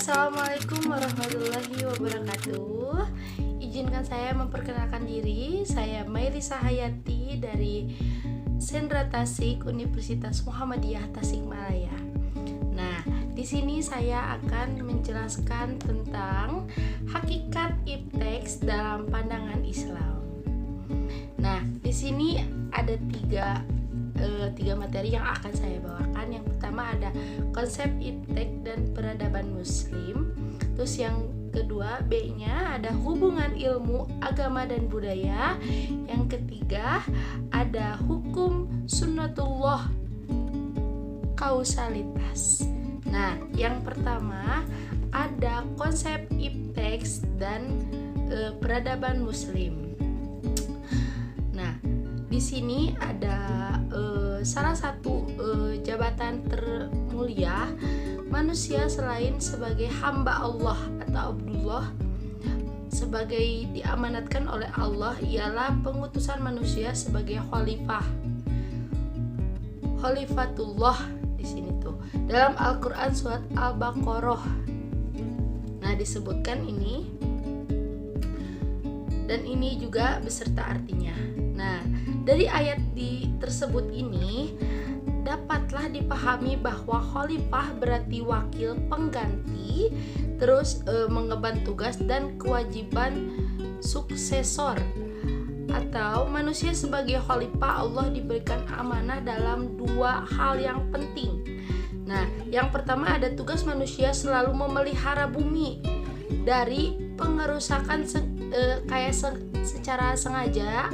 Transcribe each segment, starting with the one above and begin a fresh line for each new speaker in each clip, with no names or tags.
Assalamualaikum warahmatullahi wabarakatuh. Izinkan saya memperkenalkan diri. Saya Mairisa Hayati dari Sentra Tasik Universitas Muhammadiyah Tasikmalaya. Nah, di sini saya akan menjelaskan tentang hakikat ipteks dalam pandangan Islam. Nah, di sini ada tiga materi yang akan saya bawakan. Yang pertama ada konsep iptek dan peradaban muslim. Terus yang kedua B-nya ada hubungan ilmu, agama dan budaya. Yang ketiga ada hukum sunnatullah, kausalitas. Nah, yang pertama ada konsep ipteks dan peradaban muslim. Nah, di sini ada salah satu jabatan termulia manusia selain sebagai hamba Allah atau Abdullah, sebagai diamanatkan oleh Allah, ialah pengutusan manusia sebagai khalifatullah di sini tuh dalam Al-Qur'an surat Al-Baqarah. Nah, disebutkan ini, dan ini juga beserta artinya. Nah, dari ayat tersebut ini dapatlah dipahami bahwa khalifah berarti wakil pengganti, terus mengemban tugas dan kewajiban suksesor. Atau manusia sebagai khalifah Allah diberikan amanah dalam dua hal yang penting. Nah, yang pertama ada tugas manusia selalu memelihara bumi dari pengerusakan secara sengaja,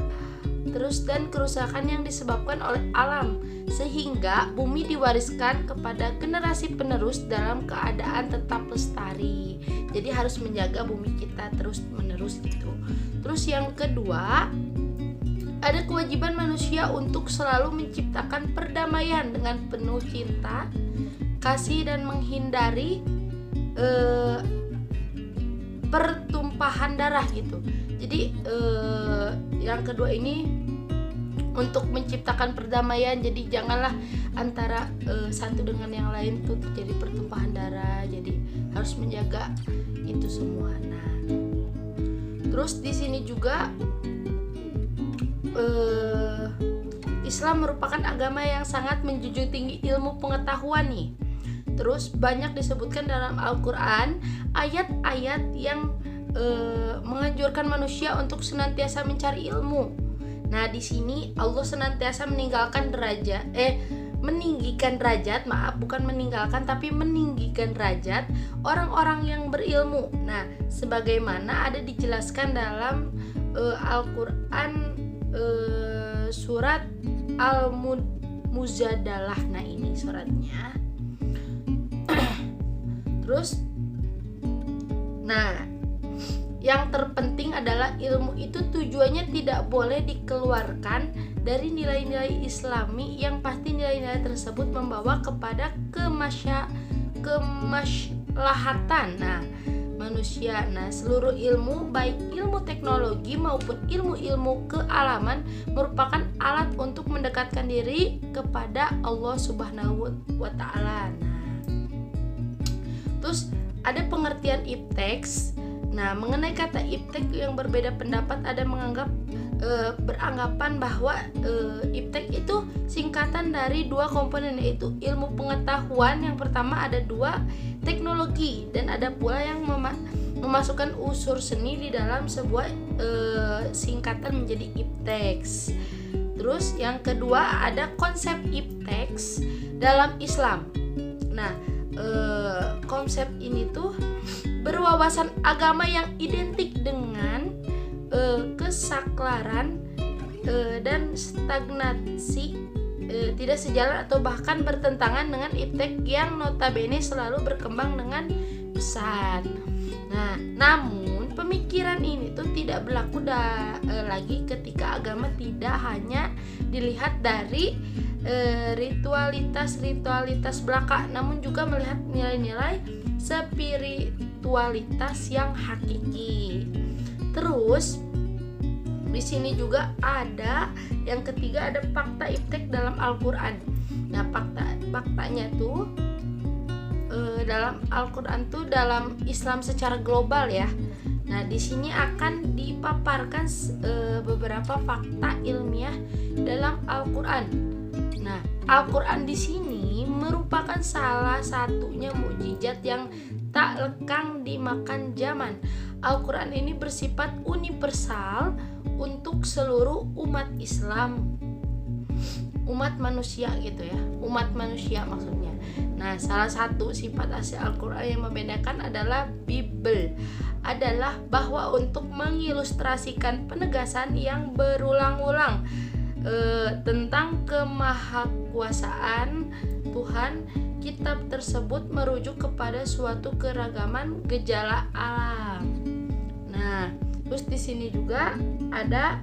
terus dan kerusakan yang disebabkan oleh alam, sehingga bumi diwariskan kepada generasi penerus dalam keadaan tetap lestari. Jadi harus menjaga bumi kita terus menerus gitu. Terus yang kedua, ada kewajiban manusia untuk selalu menciptakan perdamaian dengan penuh cinta, kasih dan menghindari pertumpahan darah gitu. Jadi yang kedua ini untuk menciptakan perdamaian. Jadi janganlah antara satu dengan yang lain tuh terjadi pertumpahan darah. Jadi harus menjaga itu semua. Nah, terus di sini juga Islam merupakan agama yang sangat menjunjung tinggi ilmu pengetahuan nih. Terus banyak disebutkan dalam Al-Qur'an ayat-ayat yang menganjurkan manusia untuk senantiasa mencari ilmu. Nah, di sini Allah senantiasa meninggikan derajat orang-orang yang berilmu. Nah, sebagaimana ada dijelaskan dalam Al-Qur'an surat Al-Mujadalah. Nah, ini suratnya. Terus yang terpenting adalah ilmu itu tujuannya tidak boleh dikeluarkan dari nilai-nilai Islami, yang pasti nilai-nilai tersebut membawa kepada kemaslahatan manusia. Nah, seluruh ilmu, baik ilmu teknologi maupun ilmu-ilmu kealaman, merupakan alat untuk mendekatkan diri kepada Allah Subhanahu wa Ta'ala. Nah, terus ada pengertian ipteks. Nah, mengenai kata iptek yang berbeda pendapat, ada beranggapan bahwa iptek itu singkatan dari dua komponen, yaitu ilmu pengetahuan. Yang pertama ada dua, teknologi, dan ada pula yang memasukkan unsur seni di dalam sebuah singkatan menjadi ipteks. Terus yang kedua ada konsep ipteks dalam Islam. Nah, konsep ini tuh berwawasan agama yang identik dengan kesakralan dan stagnasi, tidak sejalan atau bahkan bertentangan dengan iptek yang notabene selalu berkembang dengan pesat. Nah, namun pemikiran ini tuh tidak berlaku lagi ketika agama tidak hanya dilihat dari ritualitas belaka, namun juga melihat nilai-nilai spiritualitas yang hakiki. Terus di sini juga ada yang ketiga, ada fakta iptek dalam Al-Qur'an. Nah, faktanya tuh dalam Al-Qur'an tuh dalam Islam secara global ya. Nah, di sini akan dipaparkan beberapa fakta ilmiah dalam Al-Qur'an. Nah, Al-Qur'an di sini merupakan salah satunya mukjizat yang tak lekang dimakan zaman. Al-Qur'an ini bersifat universal untuk seluruh umat Islam. Umat manusia gitu ya. Umat manusia maksudnya. Nah, salah satu sifat asli Al-Qur'an yang membedakan adalah Bible. Adalah bahwa untuk mengilustrasikan penegasan yang berulang-ulang tentang kemahakuasaan Tuhan, kitab tersebut merujuk kepada suatu keragaman gejala alam. Nah, terus di sini juga ada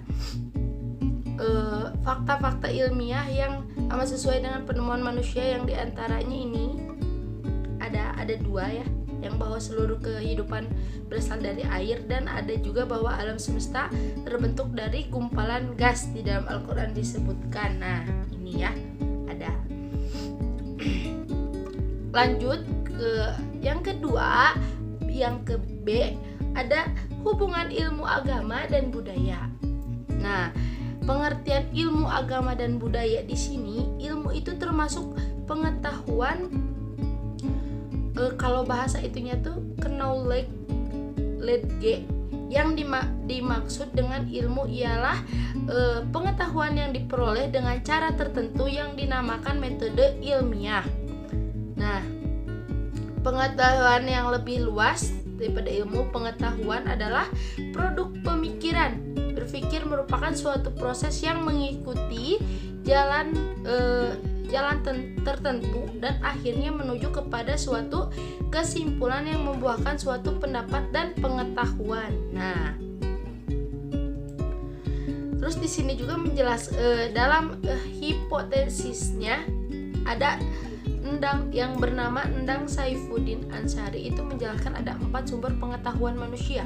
fakta-fakta ilmiah yang amat sesuai dengan penemuan manusia, yang diantaranya ini ada dua ya, yang bahwa seluruh kehidupan berasal dari air, dan ada juga bahwa alam semesta terbentuk dari gumpalan gas. Di dalam Al-Qur'an disebutkan. Nah, ini ya ada. Lanjut ke yang kedua, yang ke B, ada hubungan ilmu agama dan budaya. Nah, pengertian ilmu agama dan budaya di sini, ilmu itu termasuk pengetahuan, kalau bahasa itunya tuh knowledge. Yang dimaksud dengan ilmu ialah pengetahuan yang diperoleh dengan cara tertentu yang dinamakan metode ilmiah. Nah, pengetahuan yang lebih luas daripada ilmu pengetahuan adalah produk pemikiran. Berpikir merupakan suatu proses yang mengikuti jalan tertentu dan akhirnya menuju kepada suatu kesimpulan yang membuahkan suatu pendapat dan pengetahuan. Nah, terus di sini juga dalam hipotesisnya ada Endang yang bernama Endang Saifuddin Ansari itu menjelaskan ada 4 sumber pengetahuan manusia.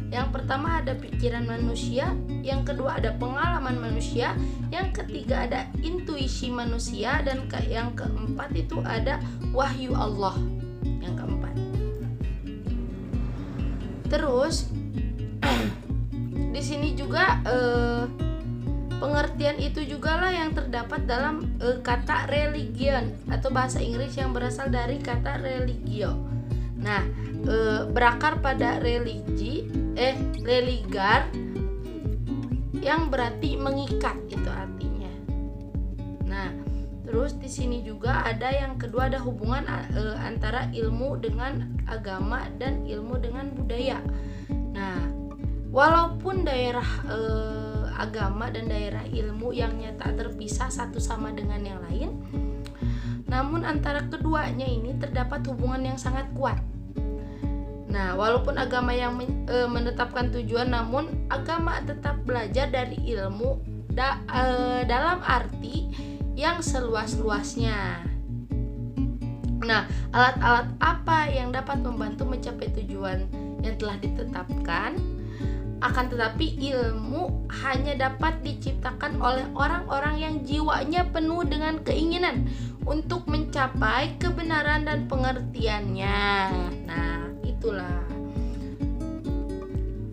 Yang pertama ada pikiran manusia, yang kedua ada pengalaman manusia, yang ketiga ada intuisi manusia, dan yang keempat itu ada wahyu Allah. Yang keempat. Terus di sini juga pengertian itu juga lah yang terdapat dalam kata religion atau bahasa Inggris yang berasal dari kata religio. Nah, berakar pada religar yang berarti mengikat, itu artinya. Nah, terus di sini juga ada yang kedua, ada hubungan antara ilmu dengan agama dan ilmu dengan budaya. Nah, walaupun daerah agama dan daerah ilmu yang nyata terpisah satu sama dengan yang lain, namun antara keduanya ini terdapat hubungan yang sangat kuat. Nah, walaupun agama yang menetapkan tujuan, namun agama tetap belajar dari ilmu dalam arti yang seluas-luasnya. Nah, alat-alat apa yang dapat membantu mencapai tujuan yang telah ditetapkan? Akan tetapi ilmu hanya dapat diciptakan oleh orang-orang yang jiwanya penuh dengan keinginan untuk mencapai kebenaran dan pengertiannya. Nah, itulah.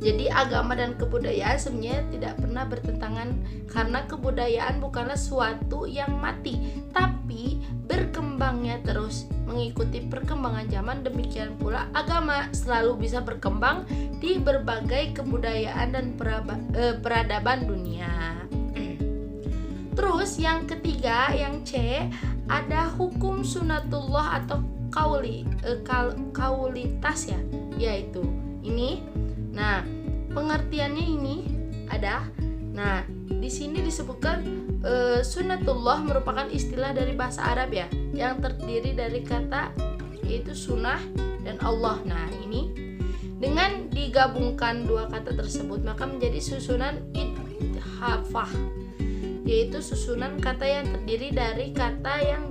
Jadi agama dan kebudayaan sebenarnya tidak pernah bertentangan, karena kebudayaan bukanlah suatu yang mati, tapi berkembangnya terus mengikuti perkembangan zaman. Demikian pula agama selalu bisa berkembang di berbagai kebudayaan dan peradaban dunia. Terus yang ketiga, yang C, ada hukum sunatullah atau kaulitas ya, yaitu ini. Nah, pengertiannya ini ada. Nah, di sini disebutkan sunatullah merupakan istilah dari bahasa Arab ya, yang terdiri dari kata yaitu sunnah dan Allah. Nah, ini dengan digabungkan dua kata tersebut maka menjadi susunan idhafah, yaitu susunan kata yang terdiri dari kata yang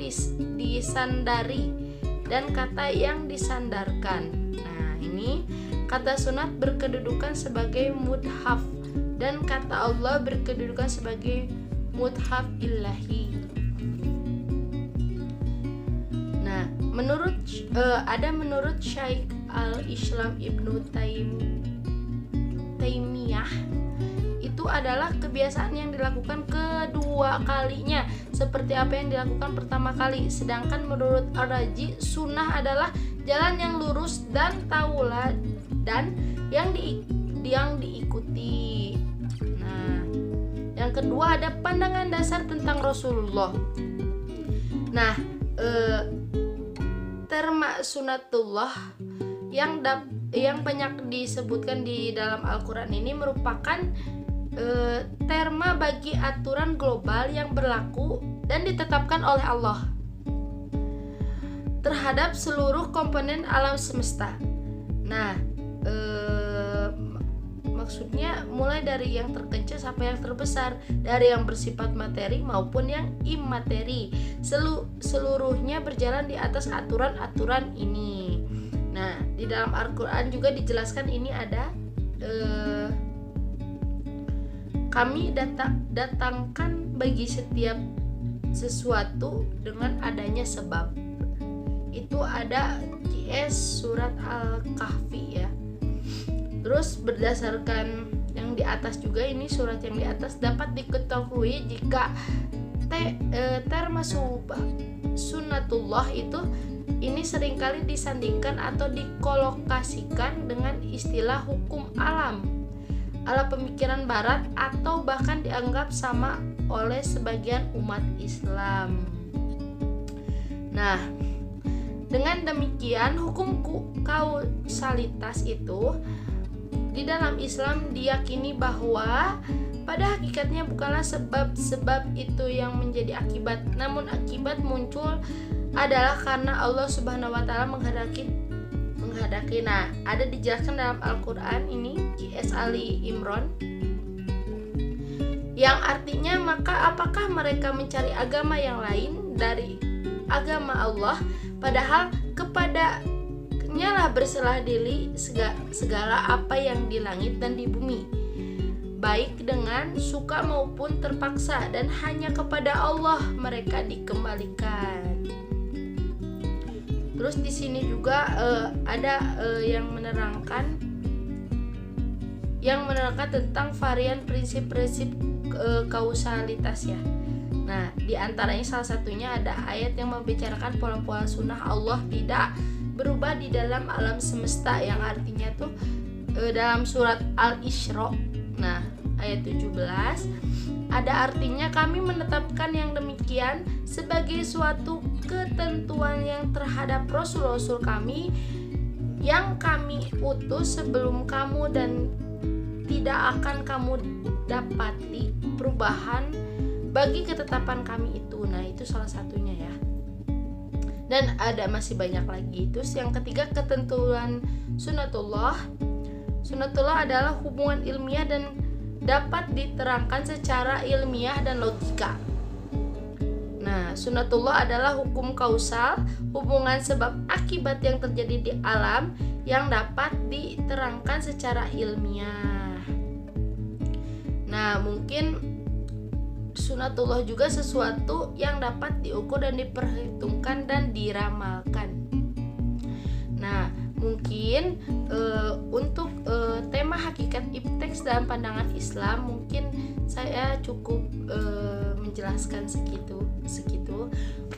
disandari dan kata yang disandarkan. Nah, ini kata sunat berkedudukan sebagai mudhaf dan kata Allah berkedudukan sebagai mudhaf ilahi. Nah, menurut Syaikh al-Islam Ibnu Taimiyah, itu adalah kebiasaan yang dilakukan kedua kalinya seperti apa yang dilakukan pertama kali. Sedangkan menurut Ar-Razi, sunnah adalah jalan yang lurus dan tauladan yang diikuti. Nah, yang kedua ada pandangan dasar tentang Rasulullah. Nah, terma sunnatullah yang banyak disebutkan di dalam Al-Quran ini merupakan terma bagi aturan global yang berlaku dan ditetapkan oleh Allah terhadap seluruh komponen alam semesta. Nah, maksudnya mulai dari yang terkecil sampai yang terbesar, dari yang bersifat materi maupun yang imateri, seluruhnya berjalan di atas aturan-aturan ini. Nah, di dalam Al-Quran juga dijelaskan ini ada kami datangkan bagi setiap sesuatu dengan adanya sebab. Itu ada QS surat Al-Kahfi ya. Terus berdasarkan yang di atas juga, ini surat yang di atas, dapat diketahui jika terma sunnatullah itu ini seringkali disandingkan atau dikolokasikan dengan istilah hukum alam ala pemikiran barat atau bahkan dianggap sama oleh sebagian umat Islam. Nah, dengan demikian hukum kausalitas itu di dalam Islam diyakini bahwa pada hakikatnya bukanlah sebab-sebab itu yang menjadi akibat, namun akibat muncul adalah karena Allah Subhanahu wa taala menghendaki. Nah, ada dijelaskan dalam Al-Qur'an ini QS Ali Imran yang artinya, maka apakah mereka mencari agama yang lain dari agama Allah, padahal kepada Nyalah berserah diri segala apa yang di langit dan di bumi, baik dengan suka maupun terpaksa, dan hanya kepada Allah mereka dikembalikan. Terus di sini juga ada yang menerangkan tentang varian prinsip-prinsip kausalitas ya. Nah, di antaranya salah satunya ada ayat yang membicarakan pola-pola sunnah Allah tidak berubah di dalam alam semesta, yang artinya tuh dalam surat Al-Isra. Nah, ayat 17 ada artinya, kami menetapkan yang demikian sebagai suatu ketentuan yang terhadap rasul-rasul kami yang kami utus sebelum kamu, dan tidak akan kamu dapati perubahan bagi ketetapan kami itu. Nah, itu salah satunya ya. Dan ada masih banyak lagi. Terus yang ketiga, ketentuan sunnatullah. Sunnatullah adalah hubungan ilmiah dan dapat diterangkan secara ilmiah dan logika. Nah, sunnatullah adalah hukum kausal, hubungan sebab akibat yang terjadi di alam yang dapat diterangkan secara ilmiah. Nah, mungkin sunnatullah juga sesuatu yang dapat diukur dan diperhitungkan dan diramalkan. Nah, mungkin untuk tema hakikat ipteks dalam pandangan Islam mungkin saya cukup menjelaskan segitu.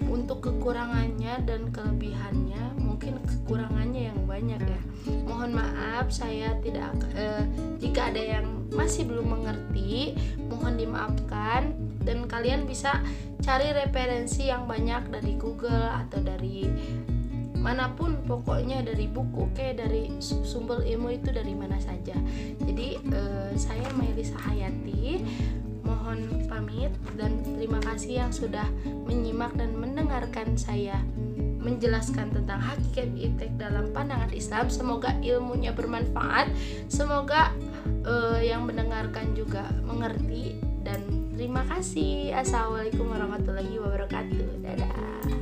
Untuk kekurangannya dan kelebihannya, mungkin kekurangannya yang banyak ya. Mohon maaf saya tidak jika ada yang masih belum mengerti, mohon dimaafkan. Dan kalian bisa cari referensi yang banyak dari Google atau dari manapun, pokoknya dari buku, kayak dari sumber ilmu itu dari mana saja. Jadi saya Mailisa Hayati mohon pamit, dan terima kasih yang sudah menyimak dan mendengarkan saya menjelaskan tentang hakikat iptek dalam pandangan Islam. Semoga ilmunya bermanfaat, semoga yang mendengarkan juga mengerti, dan terima kasih. Assalamualaikum warahmatullahi wabarakatuh. Dadah.